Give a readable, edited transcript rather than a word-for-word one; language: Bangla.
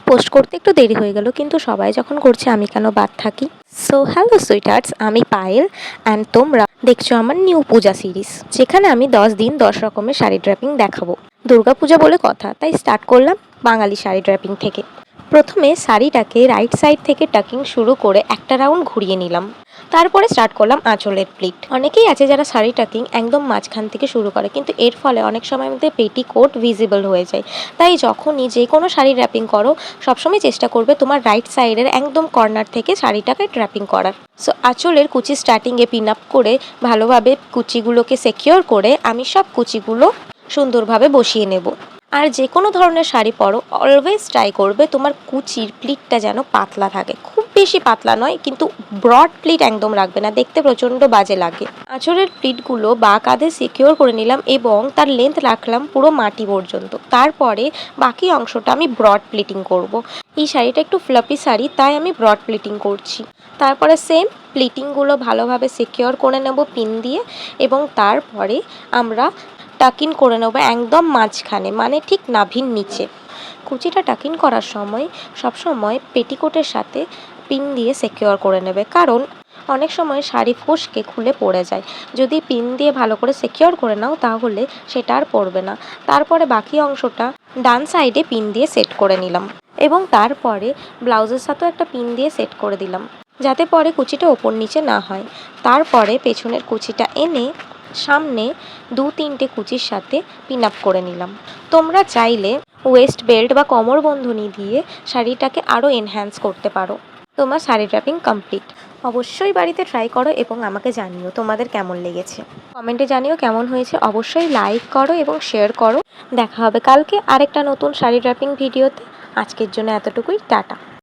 পোস্ট করতে একটু দেরি হয়ে গেল, কিন্তু সবাই যখন করছে আমি কেন বাদ থাকি। সো হ্যালো সুইটহার্টস, আমি পায়েল অ্যান্ড তোমরা দেখছো আমার নিউ পূজা সিরিজ, যেখানে আমি 10 দিন 10 রকমের শাড়ি ড্র্যাপিং দেখাবো। দুর্গাপূজা বলে কথা, তাই স্টার্ট করলাম বাঙালি শাড়ি ড্র্যাপিং থেকে। প্রথমে শাড়িটাকে রাইট সাইড থেকে টাকিং শুরু করে একটা রাউন্ড ঘুরিয়ে নিলাম। তারপরে স্টার্ট করলাম আঁচলের প্লিট। অনেকেই আছে যারা শাড়ি টাকিং একদম মাঝখান থেকে শুরু করে, কিন্তু এর ফলে অনেক সময় মধ্যে পেটিকোট ভিজিবল হয়ে যায়। তাই যখনই যে কোনো শাড়ি র্যাপিং করো, সবসময় চেষ্টা করবে তোমার রাইট সাইডের একদম কর্নার থেকে শাড়িটাকে র্যাপিং করার। সো আঁচলের কুচি স্টার্টিংয়ে পিন আপ করে ভালোভাবে কুচিগুলোকে সিকিওর করে আমি সব কুচিগুলো সুন্দরভাবে বসিয়ে নেব। আর যে কোনো ধরনের শাড়ি পরো, অলওয়েজ ট্রাই করবে তোমার কুচির প্লিটটা যেন পাতলা থাকে, খুব বেশি পাতলা নয়, কিন্তু ব্রড প্লিট একদম রাখবে না, দেখতে প্রচণ্ড বাজে লাগে। আঁচলের প্লিটগুলো বা কাঁধে সিকিওর করে নিলাম এবং তার লেন্থ রাখলাম পুরো মাটি পর্যন্ত। তারপরে বাকি অংশটা আমি ব্রড প্লিটিং করব। এই শাড়িটা একটু ফ্লাপি শাড়ি, তাই আমি ব্রড প্লিটিং করছি। তারপরে সেম প্লিটিংগুলো ভালোভাবে সিকিওর করে নেব পিন দিয়ে, এবং তারপরে আমরা টাকিন করে নেবো একদম মাঝখানে, মানে ঠিক নাভির নিচে। কুচিটা টাকিন করার সময় সবসময় পেটিকোটের সাথে পিন দিয়ে সিকিওর করে নেবে, কারণ অনেক সময় শাড়ি ফসকে খুলে পড়ে যায়। যদি পিন দিয়ে ভালো করে সিকিওর করে নাও তাহলে সেটা আর পড়বে না। তারপরে বাকি অংশটা ডান সাইডে পিন দিয়ে সেট করে নিলাম, এবং তারপরে ব্লাউজের সাথেও একটা পিন দিয়ে সেট করে দিলাম, যাতে পরে কুচিটা ওপর নিচে না হয়। তারপরে পেছনের কুচিটা এনে সামনে 2-3টে কুচির সাথে পিন আপ করে নিলাম। তোমরা চাইলে ওয়েস্ট বেল্ট বা কোমর বন্ধনী দিয়ে শাড়িটাকে আরও এনহ্যান্স করতে পারো। তোমার শাড়ি ড্র্যাপিং কমপ্লিট। অবশ্যই বাড়িতে ট্রাই করো এবং আমাকে জানিও তোমাদের কেমন লেগেছে। কমেন্টে জানিও কেমন হয়েছে, অবশ্যই লাইক করো এবং শেয়ার করো। দেখা হবে কালকে আরেকটা নতুন শাড়ি ড্র্যাপিং ভিডিওতে। আজকের জন্য এতটুকুই, টাটা।